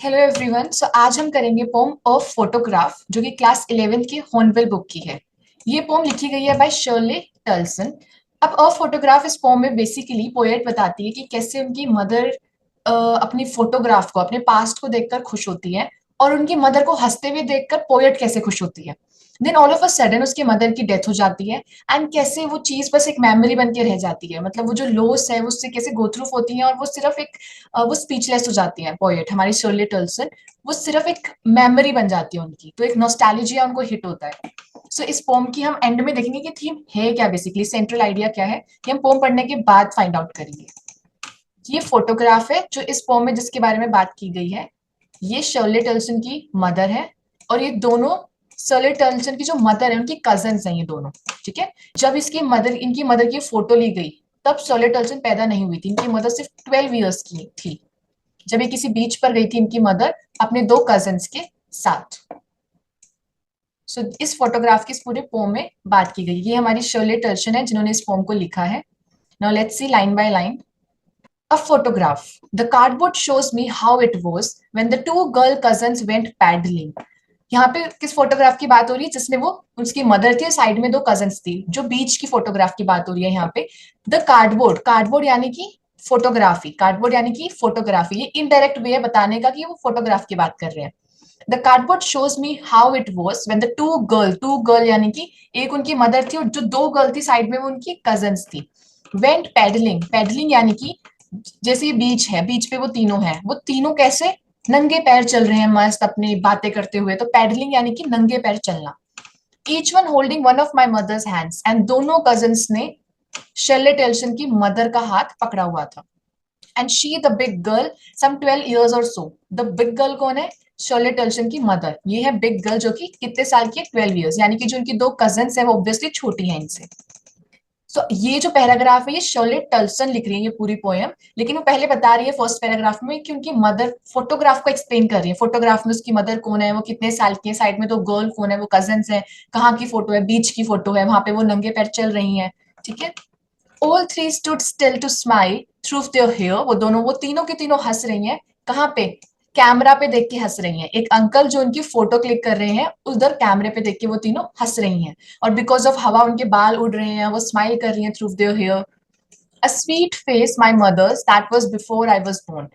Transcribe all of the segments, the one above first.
Hello everyone. सो आज हम करेंगे पोम ऑफ फोटोग्राफ जो कि क्लास 11th की हॉर्नबिल बुक की है। ये पोम लिखी गई है बाय शर्ले टल्सन। अब अ फोटोग्राफ इस पोम में बेसिकली पोएट बताती है कि कैसे उनकी मदर अपनी फोटोग्राफ को अपने पास्ट को देखकर खुश होती है और उनकी मदर को हंसते हुए देखकर पोएट कैसे खुश होती है। Then all of a sudden उसकी मदर की डेथ हो जाती है एंड कैसे वो चीज बस एक मेमोरी बन के रह जाती है। मतलब वो जो लॉस है वो उससे कैसे गो थ्रू होती है और वो सिर्फ एक वो स्पीचलेस हो जाती है पोएट हमारी शर्ले टल्सन। वो सिर्फ एक मेमोरी बन जाती है उनकी, तो एक नॉस्टैल्जिया उनको हिट होता है। सो इस पोम की हम एंड में देखेंगे कि थीम है क्या, बेसिकली सेंट्रल आइडिया क्या है, ये हम पोम पढ़ने के बाद फाइंड आउट करेंगे। ये फोटोग्राफ है जो इस पोम में जिसके बारे में बात की गई है। ये शर्ले टल्सन की मदर है और ये दोनों शर्ले टल्सन की जो मदर है उनकी कजन्स हैं ये दोनों। ठीक है। जब इनकी मदर की फोटो ली गई तब शर्ले टल्सन पैदा नहीं हुई थी। इनकी मदर सिर्फ 12 ईयर्स की थी जब ये किसी बीच पर गई थी इनकी मदर अपने दो कजन्स के साथ। इस फोटोग्राफ की इस पूरे पोम में बात की गई। ये हमारी शर्ले टल्सन है जिन्होंने इस पोम को लिखा है। Now let's see line by line. A photograph. The cardboard shows me how it was when the two girl cousins went paddling. यहाँ पे किस फोटोग्राफ की बात हो रही है जिसमें वो उसकी मदर थी, साइड में दो कजन्स थी, जो बीच की फोटोग्राफ की बात हो रही है यहाँ पे। द कार्डबोर्ड, कार्डबोर्ड यानी कि फोटोग्राफी, कार्डबोर्ड यानी कि फोटोग्राफी, ये इनडायरेक्ट वे है बताने का कि वो फोटोग्राफ की बात कर रहे हैं। The cardboard shows me how it was when the two girl यानी कि एक उनकी मदर थी और जो दो गर्ल थी साइड में वो उनकी कजन्स थी। वेंट पैडलिंग, पैडलिंग यानी कि जैसे ये बीच है, बीच पे वो तीनों हैं, वो तीनों कैसे नंगे पैर चल रहे हैं मस्त अपनी बातें करते हुए, तो पैडलिंग यानी कि नंगे पैर चलना। Each one holding one of my mother's hands, and दोनों कजन्स ने शर्ले टेल्सन की मदर का हाथ पकड़ा हुआ था। And she the big girl some 12 years or so. The big girl कौन है? शर्ले टल्सन की मदर। ये है बिग गर्ल जो कि कितने साल की है? 12 ईयर्स, यानी कि जो उनकी दो कजन्स है वो ऑब्वियसली छोटी है इनसे। ये जो पैराग्राफ है ये शर्ले टल्सन लिख रही है ये पूरी पोएम, लेकिन वो पहले बता रही है फर्स्ट पैराग्राफ में कि उनकी मदर फोटोग्राफ को एक्सप्लेन कर रही है। फोटोग्राफ में उसकी मदर कौन है, वो कितने साल की है, साइड में दो गर्ल कौन है, वो कजन्स है, कहाँ की फोटो है, बीच की फोटो है, वहां पे वो नंगे पैर चल रही है। ठीक है। All three stood still to smile through their hair. वो तीनों की तीनों हंस रही हैं। कहाँ पे? कैमरा पे देख के हंस रही हैं। एक अंकल जो उनकी फोटो क्लिक कर रहे हैं उधर कैमरे पे देख के वो तीनों हंस रही हैं। और बिकॉज ऑफ हवा उनके बाल उड़ रहे हैं, वो स्माइल कर रही हैं through their hair. A sweet face my mother's that was before I was born.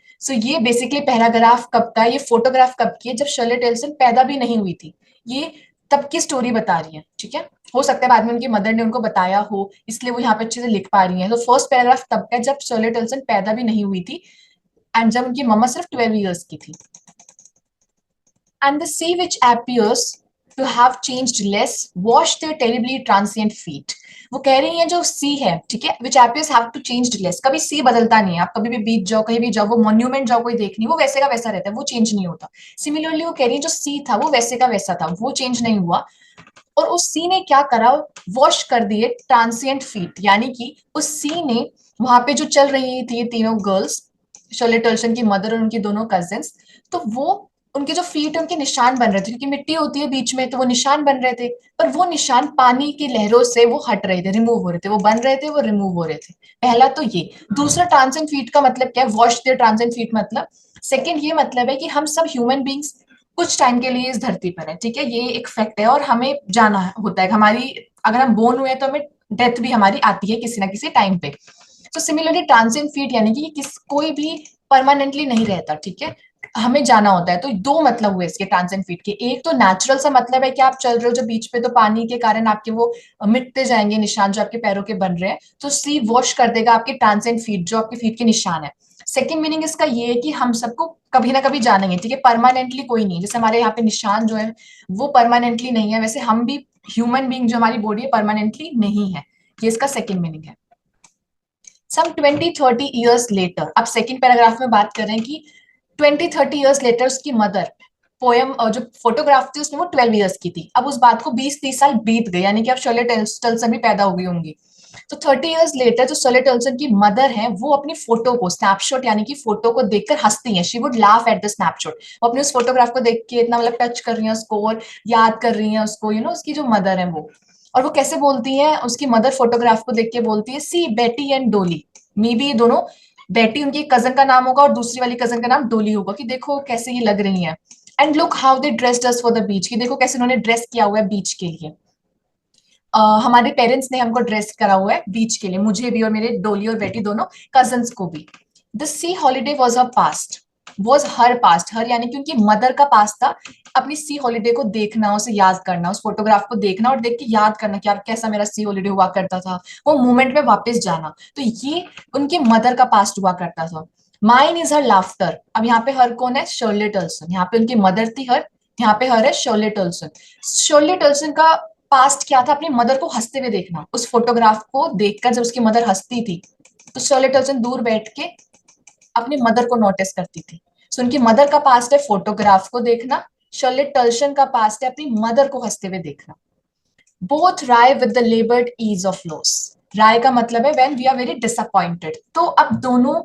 ये बेसिकली पैराग्राफ कब का, ये फोटोग्राफ कब की है? जब शर्ले टेल्सन पैदा भी नहीं हुई थी। ये तब की स्टोरी बता रही है। ठीक है। हो सकता है बाद में उनकी मदर ने उनको बताया हो इसलिए वो यहाँ पे अच्छे से लिख पा रही है। तो फर्स्ट पैराग्राफ तब का जब शर्ले टेल्सन पैदा भी नहीं हुई थी एंड जब उनकी मम्मा सिर्फ 12 ईयर्स की थी। And the sea which appears to have changed less washed their terribly transient feet. वो कह रही है जो सी है, ठीक है, which appears have to changed less, कभी सी बदलता नहीं है। आप कभी भी बीच जाओ, कहीं भी जाओ, वो मॉन्यूमेंट जाओ कोई देखनी, वो वैसे का वैसा रहता है, वो चेंज नहीं होता। सिमिलरली वो कह रही है जो सी था वो वैसे का वैसा था, वो चेंज नहीं हुआ। और उस सी ने क्या करा? वॉश कर दिए ट्रांसिएंट फीट, यानी कि उस सी ने वहां पे जो चल रही थी तीनों गर्ल्स, शर्ले टल्सन की मदर और उनकी दोनों कजिन्स, तो वो उनके जो फीट है उनके निशान बन रहे थे, क्योंकि मिट्टी होती है बीच में, तो वो निशान बन रहे थे। पर वो निशान पानी की लहरों से वो हट रहे थे, रिमूव हो रहे थे, वो बन रहे थे, वो रिमूव हो रहे थे। पहला तो ये। दूसरा, ट्रांसेंट फीट का मतलब क्या है? वॉश देयर ट्रांसेंट फीट मतलब सेकंड ये मतलब है कि हम सब ह्यूमन बींग्स कुछ टाइम के लिए इस धरती पर है। ठीक है, ये एक फैक्ट है और हमें जाना होता है। हमारी अगर हम बोर्न हुए तो हमें डेथ भी हमारी आती है किसी ना किसी टाइम पे। तो सिमिलरली ट्रांसिएंट फीट यानी कि कोई भी परमानेंटली नहीं रहता। ठीक है, हमें जाना होता है। तो दो मतलब हुए इसके ट्रांसिएंट फीट के। एक तो नेचुरल सा मतलब है कि आप चल रहे हो जो बीच पे, तो पानी के कारण आपके वो मिटते जाएंगे निशान जो आपके पैरों के बन रहे हैं, तो सी वॉश कर देगा आपके ट्रांसिएंट फीट जो आपके फीट के निशान है। सेकेंड मीनिंग इसका ये है कि हम सबको कभी ना कभी जानेंगे। ठीक है, परमानेंटली कोई नहीं, जैसे हमारे यहाँ पे निशान जो है वो परमानेंटली नहीं है, वैसे हम भी ह्यूमन बींग जो हमारी बॉडी है परमानेंटली नहीं है। ये इसका सेकेंड मीनिंग है। सम 20-30 ईयर्स लेटर, अब सेकेंड पैराग्राफ में बात कर रहे हैं कि 20-30 ईयर्स लेटर उसकी मदर, पोयम जो फोटोग्राफ थी उसमें वो 12 ईयर्स की थी, अब उस बात को 20-30 साल बीत गए, यानी कि अब शर्ले टल्सन भी पैदा हो गई होंगी। तो 30 ईयर्स लेटर जो शर्ले टल्सन की मदर है वो अपनी फोटो को, स्नैपशॉट यानी कि फोटो को देखकर हंसती हैं। She would laugh at the snapshot. वो अपने उस फोटोग्राफ को देख के इतना मतलब टच कर रही है उसको और याद कर रही है उसको, उसकी जो मदर है वो। और वो कैसे बोलती है? उसकी मदर फोटोग्राफ को देख के बोलती है, सी बेटी एंड डोली। मे बी ये दोनों बेटी उनकी कजन का नाम होगा और दूसरी वाली कजन का नाम डोली होगा, कि देखो कैसे ये लग रही हैं। And look how they dressed us for the beach, कि देखो कैसे उन्होंने ड्रेस किया हुआ है बीच के लिए। हमारे पेरेंट्स ने हमको ड्रेस करा हुआ है बीच के लिए, मुझे भी और मेरे डोली और बेटी दोनों कजन्स को भी। The sea holiday was a past, was her past, her यानी कि उनकी मदर का पास्ट था। अपनी सी हॉलीडे को देखना, उसे याद करना, उस फोटोग्राफ को देखना और देख के याद करना कि यार कैसा मेरा सी हॉलीडे हुआ करता था, वो मोमेंट में वापस जाना। तो ये उनकी मदर का पास्ट हुआ करता था। माइन इज हर लाफ्टर, अब यहाँ पे हर कौन है? शर्ले टल्सन। यहाँ पे उनकी मदर थी हर, यहाँ पे हर है शर्ले टल्सन। शर्ले टल्सन का पास्ट क्या था? अपनी मदर को हंसते हुए देखना, उस फोटोग्राफ को देखकर जब उसकी मदर हंसती थी तो शर्ले टल्सन दूर बैठ के अपनी मदर को नोटिस करती थी। सो उनकी मदर का पास्ट है फोटोग्राफ को देखना, शर्ले टल्सन का पास्ट है अपनी मदर को हंसते हुए देखना। Both wry with the laboured ease of loss, wry का मतलब है when we are very disappointed. तो अब दोनों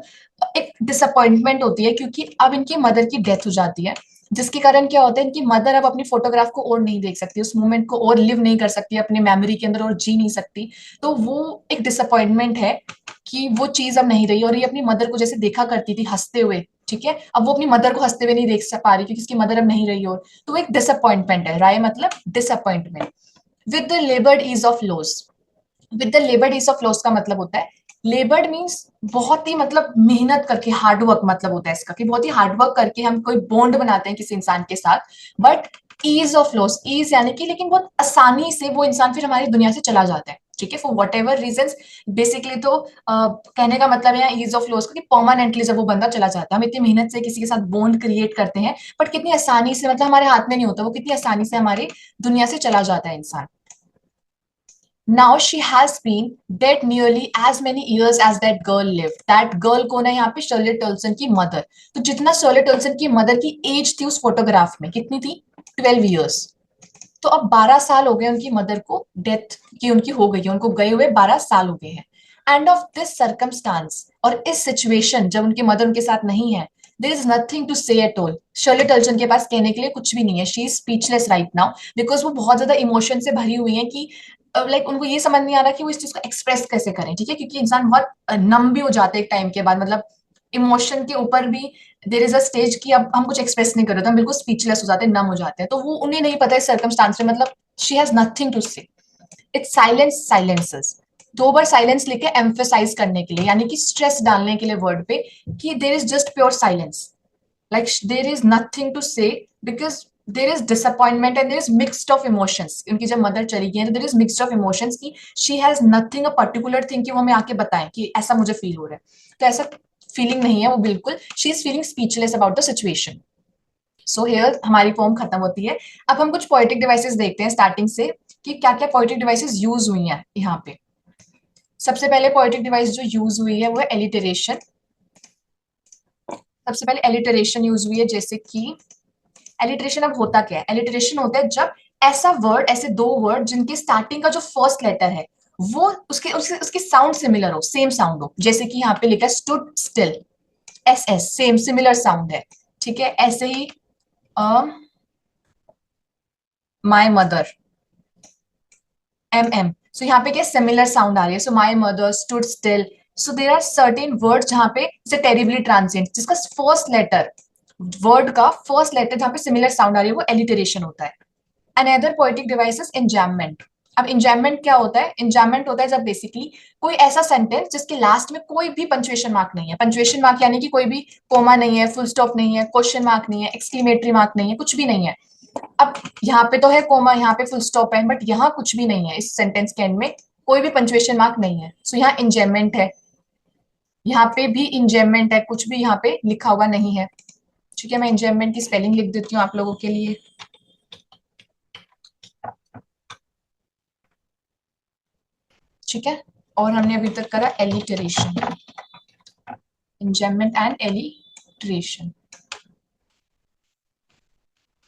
एक डिसअपॉइंटमेंट होती है क्योंकि अब इनकी मदर की डेथ हो जाती है, जिसके कारण क्या होता है, इनकी मदर अब अपनी फोटोग्राफ को और नहीं देख सकती, उस मोमेंट को और लिव नहीं कर सकती, अपने मेमोरी के अंदर और जी नहीं सकती। तो वो एक डिसअपॉइंटमेंट है कि वो चीज अब नहीं रही, और ये अपनी मदर को जैसे देखा करती थी हंसते हुए, ठीक है, अब वो अपनी मदर को हंसते हुए नहीं देख पा रही क्योंकि उसकी मदर अब नहीं रही। और तो एक डिसअपॉइंटमेंट है, राय मतलब disappointment. With the laboured ease of loss, with the laboured ease of loss का मतलब होता है, लेबर्ड मीन्स बहुत ही मतलब मेहनत करके, हार्डवर्क मतलब होता है इसका, कि बहुत ही हार्डवर्क करके हम कोई बॉन्ड बनाते हैं किसी इंसान के साथ। But ease of loss, ease यानी कि लेकिन बहुत आसानी से वो इंसान फिर हमारी दुनिया से चला जाता है, ठीक है, for whatever reason. Basically तो कहने का मतलब है ईज ऑफ लॉस को कि परमानेंटली जब वो बंदा चला जाता है, हम इतनी मेहनत से किसी के साथ बॉन्ड क्रिएट करते हैं बट कितनी आसानी से, मतलब हमारे हाथ में नहीं होता, वो कितनी आसानी से हमारी दुनिया से चला जाता है इंसान। Now she has been dead nearly as many years as that girl lived. That girl कौन है यहाँ पे? शर्लेट टोल्सन की मदर। तो जितना शर्लेट टोल्सन की मदर की एज थी उस फोटोग्राफ में, कितनी थी? 12 years। तो अब 12 साल हो गए उनकी मदर को डेथ की, उनकी हो गई है, उनको गए हुए 12 साल हो गए हैं। एंड ऑफ दिस सर्कमस्टांस, और इस सिचुएशन जब उनकी मदर उनके साथ नहीं है, देयर इज नथिंग टू से एट ऑल। शर्लेट टोल्सन के पास कहने के लिए कुछ भी नहीं है, she is speechless right now, because वो बहुत ज्यादा इमोशन से भरी हुई है कि लाइक उनको ये समझ नहीं आ रहा कि वो इस चीज को एक्सप्रेस कैसे करें, ठीक है, क्योंकि इंसान बहुत नम भी हो जाते हैं एक टाइम के बाद, मतलब इमोशन के ऊपर भी देर इज अ स्टेज कि अब हम कुछ एक्सप्रेस नहीं कर रहे, तो हम बिल्कुल स्पीचलेस हो जाते हैं, नम हो जाते हैं। तो वो उन्हें नहीं पता है सर्कमस्टांस में, मतलब शी हैज नथिंग टू से। It's silence silences, 2 bar silence लिखे एम्फेसाइज करने के लिए, यानी कि स्ट्रेस डालने के लिए वर्ड पे, कि there is just pure silence, like there is nothing to say because there is disappointment and there is mixed of emotions। उनकी जब मदर चली गई है तो there is mixed of emotions कि she has nothing a particular thing कि वो हमें आके बताएं कि ऐसा मुझे फील हो रहा है, तो ऐसा फीलिंग नहीं है वो बिल्कुल, she is feeling speechless about the situation। So here हमारी पोम खत्म होती है। अब हम कुछ पोएटिक डिवाइसेस देखते हैं स्टार्टिंग से कि क्या क्या पोएटिक डिवाइसेस यूज हुई हैं यहाँ पे। सबसे पहले पोएटिक डिवाइस जो यूज हुई है वो है एलिटरेशन। सबसे पहले एलिटरेशन यूज हुई है, जैसे कि एलिटरेशन अब होता क्या है? एलिटरेशन होता है जब ऐसा वर्ड, ऐसे 2 वर्ड जिनके स्टार्टिंग का जो फर्स्ट लेटर है वो उसके साउंड सिमिलर हो, सेम साउंड हो, जैसे कि यहाँ पे लिखा है stood still, S S, same similar sound है, ठीक है। ऐसे ही my mother, M M, so यहाँ पे क्या सिमिलर साउंड आ रही है, so my mother stood still. So there are certain word जहाँ पे जैसे टेरिबली ट्रांसिएंट, जिसका फर्स्ट लेटर, वर्ड का फर्स्ट लेटर जहाँ पे सिमिलर साउंड आ रही है वो एलिटरेशन होता है। Another poetic device is enjambment. अब इंजैममेंट क्या होता है? इंजैममेंट होता है जब बेसिकली कोई ऐसा सेंटेंस जिसके लास्ट में कोई भी पंचुएशन मार्क नहीं है, पंचुएशन मार्क यानी कि कोई भी कोमा नहीं है, फुल स्टॉप नहीं है, क्वेश्चन मार्क नहीं है, एक्सक्लेमेटरी मार्क नहीं है, कुछ भी नहीं है। अब यहाँ पे तो है कोमा, यहाँ पे फुल स्टॉप है, बट यहाँ कुछ भी नहीं है, इस सेंटेंस के एंड में कोई भी पंचुएशन मार्क नहीं है, सो यहाँ इंजैममेंट है। यहाँ पे भी इंजैममेंट है, कुछ भी यहाँ पे लिखा हुआ नहीं है, ठीक है। मैं इंजैममेंट की स्पेलिंग लिख देती हूँ आप लोगों के लिए, ठीक है। और हमने अभी तक करा एलिटरेशन, इंजैममेंट एंड एलिटरेशन।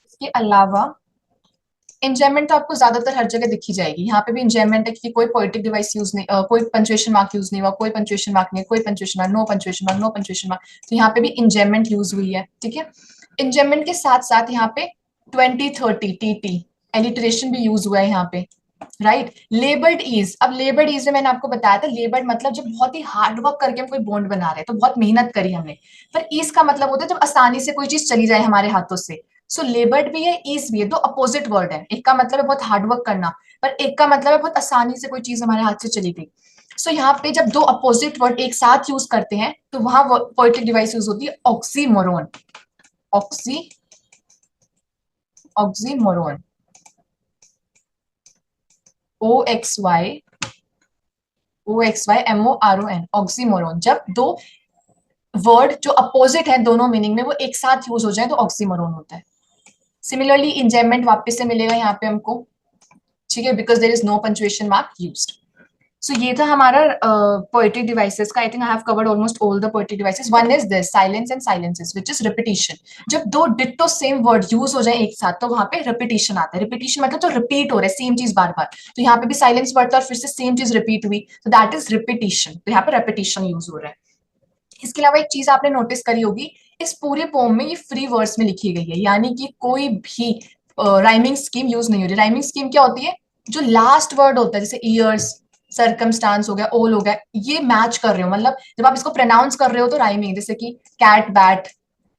इसके अलावा इंजैममेंट तो आपको ज्यादातर हर जगह दिखी जाएगी, यहाँ पे भी इंजैममेंट है कि कोई पोएटिक डिवाइस यूज नहीं, कोई पंचुएशन मार्क यूज नहीं हुआ, कोई पंचुएशन मार्क नहीं, कोई punctuation mark, no punctuation mark, no punctuation mark, तो यहाँ पे भी इंजैममेंट यूज हुई है, ठीक है। इंजैममेंट के साथ साथ यहाँ पे 20 30 टीटी एलिटरेशन भी यूज हुआ है यहाँ पे, राइट। लेबर्ड ईज, अब लेबर्ड ईज में मैंने आपको बताया था, लेबर्ड मतलब जब बहुत ही हार्ड वर्क करके हम कोई बॉन्ड बना रहे हैं तो बहुत मेहनत करी हमने, पर ईज का मतलब होता है जब आसानी से कोई चीज चली जाए हमारे हाथों से। सो लेबर्ड भी है, ईज भी है, दो अपोजिट वर्ड है, एक का मतलब है बहुत हार्ड वर्क करना, पर एक का मतलब है बहुत आसानी से कोई चीज हमारे हाथ से चली गई। सो यहाँ पे जब दो अपोजिट वर्ड एक साथ यूज करते हैं तो वहां पोएटिक डिवाइस यूज होती है oxymoron. Oxy oxymoron, OXY OXYMORON, oxymoron. जब दो वर्ड जो अपोजिट है दोनों मीनिंग में वो एक साथ यूज हो जाए तो ऑक्सीमोरोन होता है। सिमिलरली इंजेमेंट वापस से मिलेगा यहाँ पे हमको, ठीक है, because there is no punctuation mark used. So ये था हमारा पोएटिक डिवाइसेस का। I think I have covered almost all the poetic devices. One is this silence and silences which is repetition. जब दो डिट्टो सेम वर्ड यूज हो जाए एक साथ तो वहां पे रिपीटिशन आता है। रिपीटिशन मतलब तो रिपीट हो रहा है सेम चीज बार बार, तो यहाँ पे भी साइलेंस वर्ड था और फिर से सेम चीज रिपीट हुई, तो दैट इज रिपीटिशन। तो यहाँ पे रिपीटिशन यूज हो रहा है। इसके अलावा एक चीज आपने नोटिस करी होगी, इस पूरे पोम में ये फ्री वर्ड्स में लिखी गई है, यानी कि कोई भी राइमिंग स्कीम यूज नहीं हो रही। राइमिंग स्कीम क्या होती है, जो लास्ट वर्ड होता है जैसे ईयर्स, सरकमस्टांस हो गया, ओल हो गया, ये मैच कर रहे हो, मतलब जब आप इसको प्रोनाउंस कर रहे हो तो राइमिंग, जैसे कि cat bat,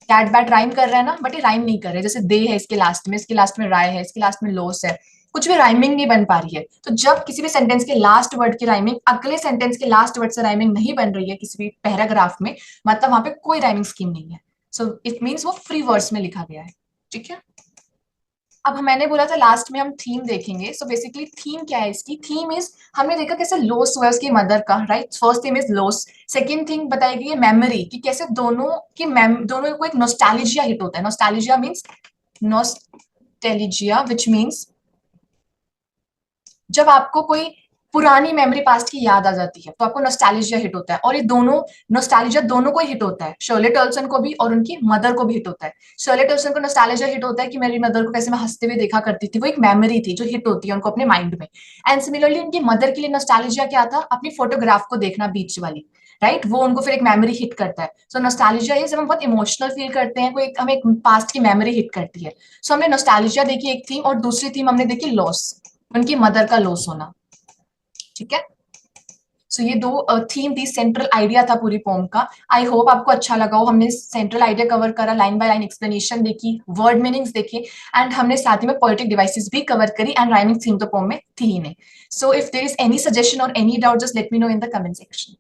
cat bat rhyme कर रहा है ना, बट ये राइम नहीं कर रहे। जैसे दे है इसके लास्ट में, इसके लास्ट में राय है, इसके लास्ट में लोस है, कुछ भी राइमिंग नहीं बन पा रही है। तो जब किसी भी सेंटेंस के लास्ट वर्ड की राइमिंग अगले सेंटेंस के लास्ट वर्ड से राइमिंग नहीं बन रही है किसी भी पैराग्राफ में, मतलब वहां पे कोई राइमिंग स्कीम नहीं है। सो इट मीन्स वो फ्री वर्ड्स में लिखा गया है, ठीक है। अब मैंने बोला था लास्ट में हम थीम देखेंगे। सो बेसिकली थीम क्या है इसकी, थीम इज, हमने देखा कैसे लॉस हुआ उसकी मदर का, right. First theme is loss. Second thing बताई गई है मेमोरी, कि कैसे दोनों की दोनों को एक नॉस्टैल्जिया हिट होता है। Nostalgia means, nostalgia which means जब आपको कोई पुरानी मेमोरी पास्ट की याद आ जाती है तो आपको नॉस्टैल्जिया हिट होता है, और ये दोनों नॉस्टैल्जिया दोनों को हिट होता है, शर्ले टर्लसन को भी और उनकी मदर को भी हिट होता है। शर्ले टर्लसन को नॉस्टैल्जिया हिट होता है कि मेरी मदर को कैसे मैं हंसते हुए देखा करती थी, वो एक मेमोरी थी जो हिट होती है उनको अपने माइंड में। एंड सिमिलरली उनकी मदर के लिए नॉस्टैल्जिया क्या था, अपनी फोटोग्राफ को देखना बीच वाली, राइट, वो उनको फिर एक मेमोरी हिट करता है। सो नॉस्टैल्जिया इज, जब हम बहुत इमोशनल फील करते हैं, कोई हमें एक पास्ट की मेमोरी हिट करती है। सो हमने नॉस्टैल्जिया देखी एक थीम, और दूसरी थीम हमने देखी लॉस, उनकी मदर का लॉस होना, ठीक है। सो ये दो थीम थी, सेंट्रल आइडिया था पूरी पोम का। आई होप आपको अच्छा लगा हो। हमने सेंट्रल आइडिया कवर करा, लाइन बाय लाइन एक्सप्लेनेशन देखी, वर्ड मीनिंग्स देखे, एंड हमने साथ ही में पोएटिक डिवाइसेस भी कवर करी, एंड राइमिंग थीम तो पोम में थी ही नहीं। So if there is any suggestion और any doubt just let me know in the comment section.